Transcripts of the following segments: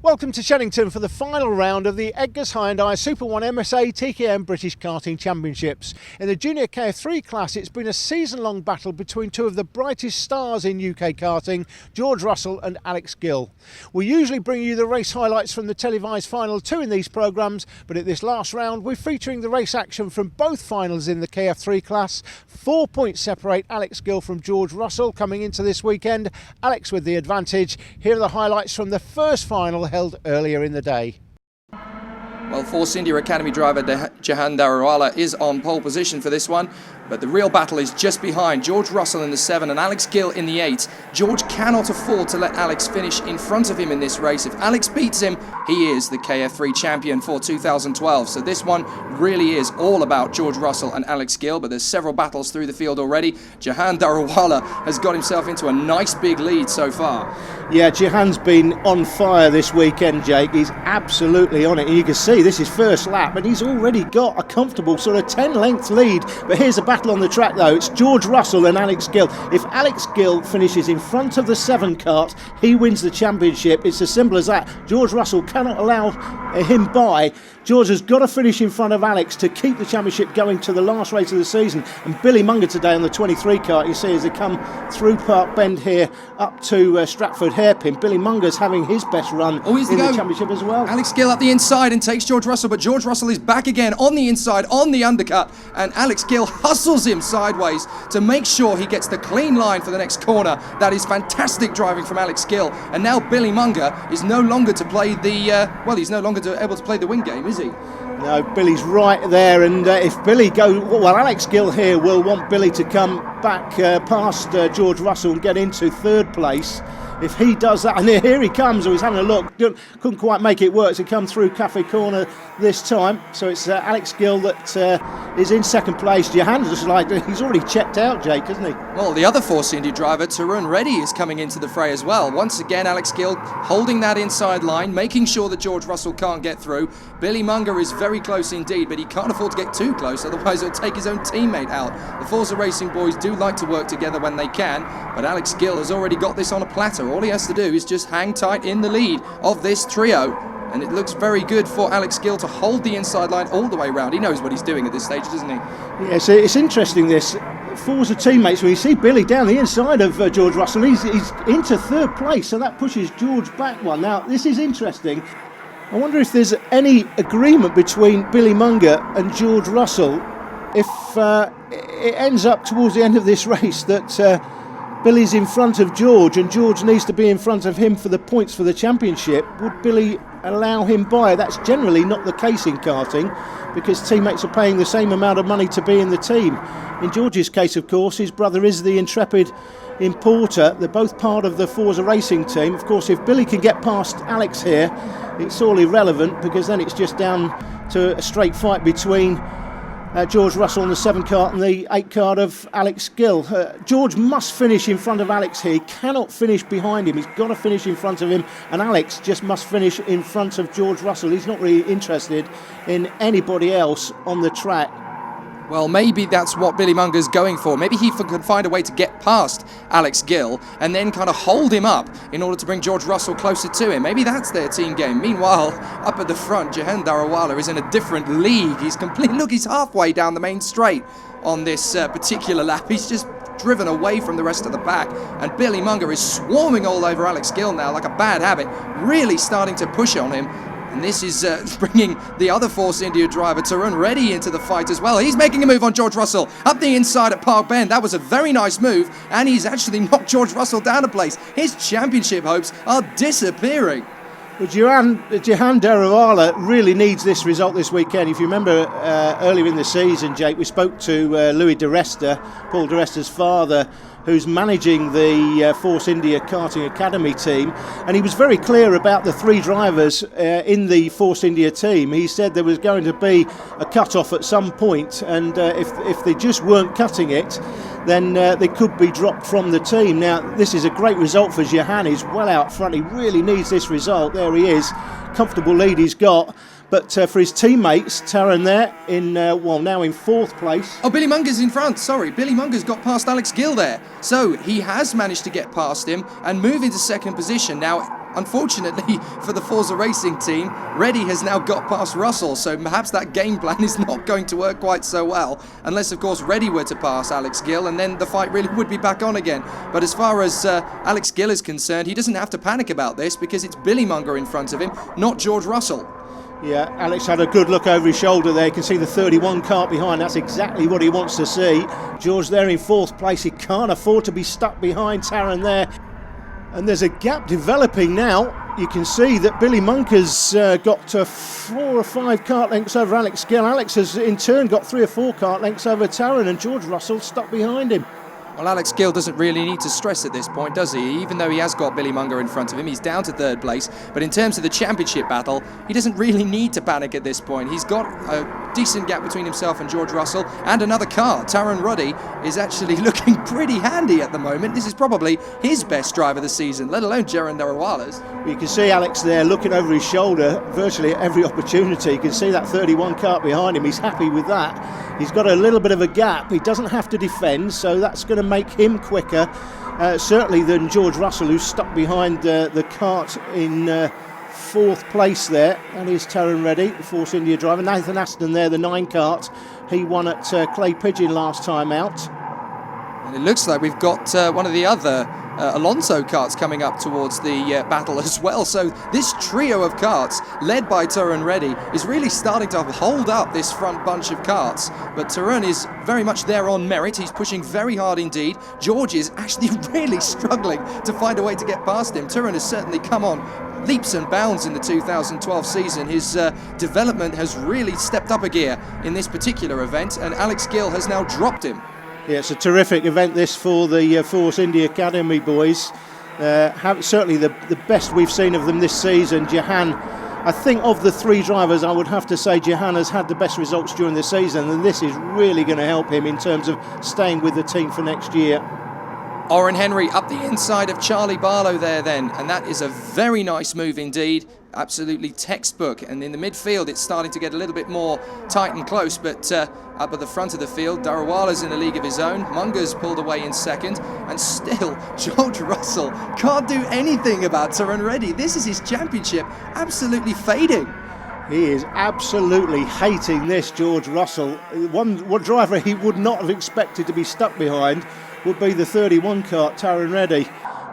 Welcome to Shenington for the final round of the Edgars Hyundai Super 1 MSA TKM British Karting Championships. In the Junior KF3 class, it's been a season-long battle between two of the brightest stars in UK karting, George Russell and Alex Gill. We usually bring you the race highlights from the televised Final 2 in these programmes, but at this last round we're featuring the race action from both finals in the KF3 class. 4 points separate Alex Gill from George Russell coming into this weekend. Alex with the advantage. Here are the highlights from the first final held earlier in the day. Well, Force India Academy driver Jahan Darawala is on pole position for this one, but the real battle is just behind. George Russell in the 7 and Alex Gill in the 8. George cannot afford to let Alex finish in front of him in this race. If Alex beats him, he is the KF3 champion for 2012. So this one really is all about George Russell and Alex Gill, but there's several battles through the field already. Jahan Darawala has got himself into a nice big lead so far. Yeah, Jahan's been on fire this weekend, Jake. He's absolutely on it. And you can see this is first lap, and he's already got a comfortable sort of 10-length lead. But here's a battle on the track, though. It's George Russell and Alex Gill. If Alex Gill finishes in front of the 7 kart, he wins the championship. It's as simple as that. George Russell cannot allow him by. George has got to finish in front of Alex to keep the championship going to the last race of the season. And Billy Munger today on the 23 kart, you see as they come through Park Bend here up to Stratford Hairpin. Billy Munger's having his best run in the championship as well. Alex Gill up the inside and takes George Russell, but George Russell is back again on the inside, on the undercut, and Alex Gill hustles him sideways to make sure he gets the clean line for the next corner. That is fantastic driving from Alex Gill. And now Billy Munger is no longer to play the, he's no longer able to play the win game, is he? No, Billy's right there, and if Billy Alex Gill here will want Billy to come back past George Russell and get into 3rd place. If he does that, and here he comes, or he's having a look, couldn't quite make it work to come through Cafe Corner this time. So it's Alex Gill that is in 2nd place. Jahan just like, he's already checked out, Jake, isn't he? Well, the other Force India driver, Tarun Reddy, is coming into the fray as well. Once again, Alex Gill holding that inside line, making sure that George Russell can't get through. Billy Munger is very close indeed, but he can't afford to get too close, otherwise he'll take his own teammate out. The Forza Racing boys do like to work together when they can, but Alex Gill has already got this on a platter. All he has to do is just hang tight in the lead of this trio. And it looks very good for Alex Gill to hold the inside line all the way around. He knows what he's doing at this stage, doesn't he? Yeah, so it's interesting this. Forza teammates, when you see Billy down the inside of George Russell, he's into 3rd place, so that pushes George back one. Now, this is interesting. I wonder if there's any agreement between Billy Munger and George Russell if it ends up towards the end of this race that Billy's in front of George and George needs to be in front of him for the points for the championship. Would Billy allow him by? That's generally not the case in karting because teammates are paying the same amount of money to be in the team. In George's case, of course, his brother is the intrepid importer. They're both part of the Forza Racing team. Of course, if Billy can get past Alex here, it's all irrelevant because then it's just down to a straight fight between George Russell on the 7 kart and the 8 kart of Alex Gill. George must finish in front of Alex here. He cannot finish behind him. He's got to finish in front of him, and Alex just must finish in front of George Russell. He's not really interested in anybody else on the track. Well, maybe that's what Billy Munger's going for. Maybe he could find a way to get past Alex Gill and then kind of hold him up in order to bring George Russell closer to him. Maybe that's their team game. Meanwhile, up at the front, Jahan Darawala is in a different league. He's halfway down the main straight on this particular lap. He's just driven away from the rest of the pack, and Billy Munger is swarming all over Alex Gill now like a bad habit, really starting to push on him. And this is bringing the other Force India driver, Tarun Reddy, into the fight as well. He's making a move on George Russell up the inside at Park Bend. That was a very nice move, and he's actually knocked George Russell down a place. His championship hopes are disappearing. Well, Jahan Darawala really needs this result this weekend. If you remember earlier in the season, Jake, we spoke to Louis De Resta, Paul De Resta's father, who's managing the Force India Karting Academy team, and he was very clear about the 3 drivers in the Force India team. He said there was going to be a cut-off at some point, and if they just weren't cutting it, then they could be dropped from the team. Now, this is a great result for Jahan. He's well out front. He really needs this result. There he is. Comfortable lead he's got. But for his teammates, Taran there, now in 4th place. Oh, Billy Munger's in front, sorry. Billy Munger's got past Alex Gill there. So he has managed to get past him and move into 2nd position. Now, unfortunately for the Forza Racing team, Reddy has now got past Russell, so perhaps that game plan is not going to work quite so well, unless of course Reddy were to pass Alex Gill, and then the fight really would be back on again. But as far as Alex Gill is concerned, he doesn't have to panic about this because it's Billy Munger in front of him, not George Russell. Yeah, Alex had a good look over his shoulder there. You can see the 31 kart behind. That's exactly what he wants to see. George there in 4th place. He can't afford to be stuck behind Taron there. And there's a gap developing now. You can see that Billy Munger's got 4 or 5 kart lengths over Alex Gill. Alex has in turn got 3 or 4 kart lengths over Taron, and George Russell stuck behind him. Well, Alex Gill doesn't really need to stress at this point, does he? Even though he has got Billy Munger in front of him, he's down to 3rd place. But in terms of the championship battle, he doesn't really need to panic at this point. He's got a decent gap between himself and George Russell, and another car. Taron Ruddy is actually looking pretty handy at the moment. This is probably his best drive of the season, let alone Jeroen Darawala's. You can see Alex there looking over his shoulder virtually at every opportunity. You can see that 31 kart behind him. He's happy with that. He's got a little bit of a gap. He doesn't have to defend, so that's going to make him quicker, certainly than George Russell, who's stuck behind the kart in 4th place there. That is Taron Reddy, the Force India driver. Nathan Aston there, the 9 kart. He won at Clay Pigeon last time out. And it looks like we've got one of the other Alonso karts coming up towards the battle as well. So this trio of karts, led by Taron Reddy, is really starting to hold up this front bunch of karts. But Taron is very much there on merit. He's pushing very hard indeed. George is actually really struggling to find a way to get past him. Taron has certainly come on leaps and bounds in the 2012 season. His development has really stepped up a gear in this particular event, and Alex Gill has now dropped him. Yeah, it's a terrific event this for the Force India Academy boys. Certainly the best we've seen of them this season. Jehan, I think of the 3 drivers, I would have to say Jehan has had the best results during the season, and this is really going to help him in terms of staying with the team for next year. Oren Henry up the inside of Charlie Barlow there then, and that is a very nice move indeed. Absolutely textbook, and in the midfield it's starting to get a little bit more tight and close, but up at the front of the field, Darawala's in a league of his own. Munger's pulled away in 2nd, and still George Russell can't do anything about Taron Reddy. This is his championship, absolutely fading. He is absolutely hating this, George Russell. One driver he would not have expected to be stuck behind would be the 31 kart, Taron Reddy.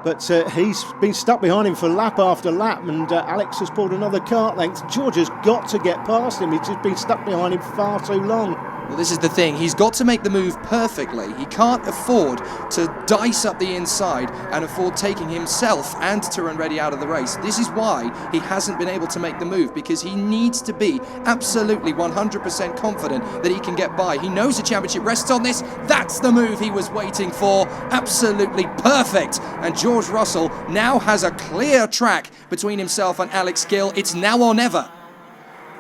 But he's been stuck behind him for lap after lap, and Alex has pulled another kart length. George has got to get past him. He's just been stuck behind him far too long. Well, this is the thing. He's got to make the move perfectly. He can't afford to dice up the inside and afford taking himself and Taron Reddy out of the race. This is why he hasn't been able to make the move, because he needs to be absolutely 100% confident that he can get by. He knows the championship rests on this. That's the move he was waiting for. Absolutely perfect. And George Russell now has a clear track between himself and Alex Gill. It's now or never.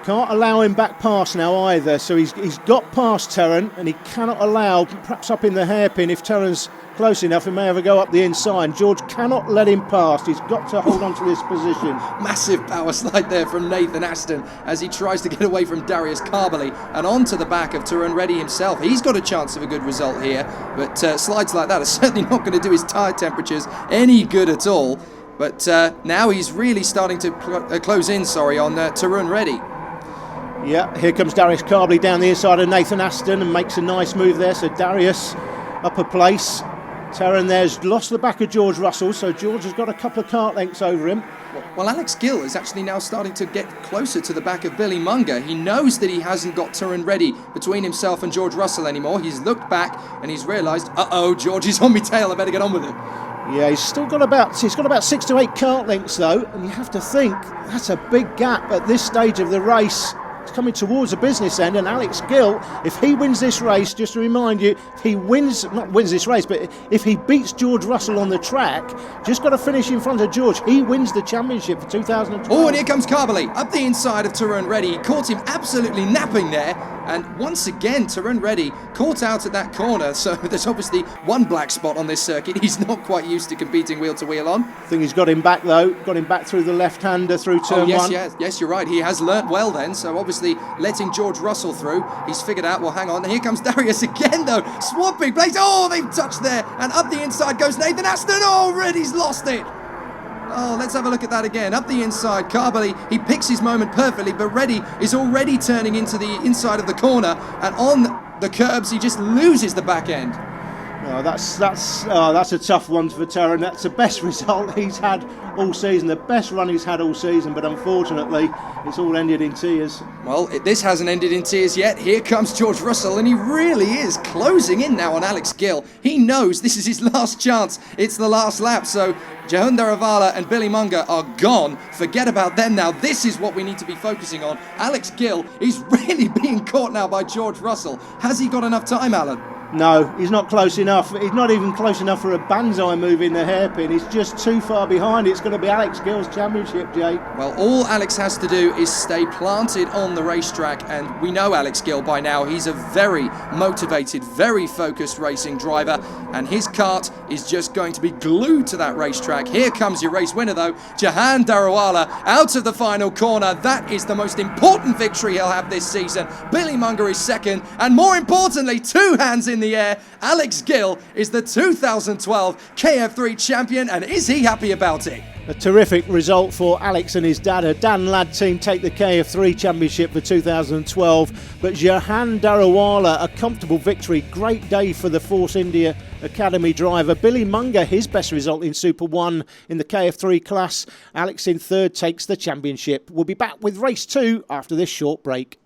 Can't allow him back past now either, so he's got past Taron, and he cannot allow, perhaps up in the hairpin, if Taron's close enough, he may have a go up the inside. George cannot let him past. He's got to hold on to this position. Massive Power slide there from Nathan Aston as he tries to get away from Darius Carbally and onto the back of Taron Reddy himself. He's got a chance of a good result here, but slides like that are certainly not going to do his tyre temperatures any good at all. But now he's really starting to close in, on Taron Reddy. Yeah, here comes Darius Carbally down the inside of Nathan Aston and makes a nice move there. So Darius up a place. Taron there's lost the back of George Russell, so George has got a couple of kart lengths over him. Well, Alex Gill is actually now starting to get closer to the back of Billy Munger. He knows that he hasn't got Taron Reddy between himself and George Russell anymore. He's looked back and he's realised, George is on my tail, I better get on with it. Yeah, he's got about 6 to 8 kart lengths though, and you have to think that's a big gap at this stage of the race. Coming towards the business end, and Alex Gill, if he wins this race, just to remind you, if he wins this race, but if he beats George Russell on the track, just got to finish in front of George, he wins the championship for 2012. Oh, and here comes Carbally up the inside of Taron Reddy. He caught him absolutely napping there, and once again Taron Reddy caught out at that corner, so there's obviously one black spot on this circuit he's not quite used to competing wheel to wheel on. I think he's got him back though, got him back through the left-hander through turn one. Yes, you're right, he has learnt well then, so obviously letting George Russell through, he's figured out, well hang on, here comes Darius again though, swapping place, they've touched there, and up the inside goes Nathan Aston, Reddy's lost it. Oh, let's have a look at that again. Up the inside, Karbali, he picks his moment perfectly, but Reddy is already turning into the inside of the corner, and on the curbs, he just loses the back end. Oh, that's a tough one for Taran. That's the best result he's had all season, the best run he's had all season, but unfortunately it's all ended in tears. Well, this hasn't ended in tears yet. Here comes George Russell, and he really is closing in now on Alex Gill. He knows this is his last chance. It's the last lap, so Jahan Darawala and Billy Munger are gone. Forget about them now. This is what we need to be focusing on. Alex Gill is really being caught now by George Russell. Has he got enough time, Alan? No, he's not close enough. He's not even close enough for a banzai move in the hairpin. He's just too far behind. It's going to be Alex Gill's championship, Jake. Well, all Alex has to do is stay planted on the racetrack, and we know Alex Gill by now. He's a very motivated, very focused racing driver, and his kart is just going to be glued to that racetrack. Here comes your race winner, though, Jahan Darawala, out of the final corner. That is the most important victory he'll have this season. Billy Munger is second, and more importantly, two hands in the air. Alex Gill is the 2012 KF3 champion, and is he happy about it? A terrific result for Alex and his dad. A Dan Ladd team take the KF3 championship for 2012, but Jahan Darawala, a comfortable victory. Great day for the Force India Academy driver. Billy Munger, his best result in Super 1 in the KF3 class. Alex in third takes the championship. We'll be back with race 2 after this short break.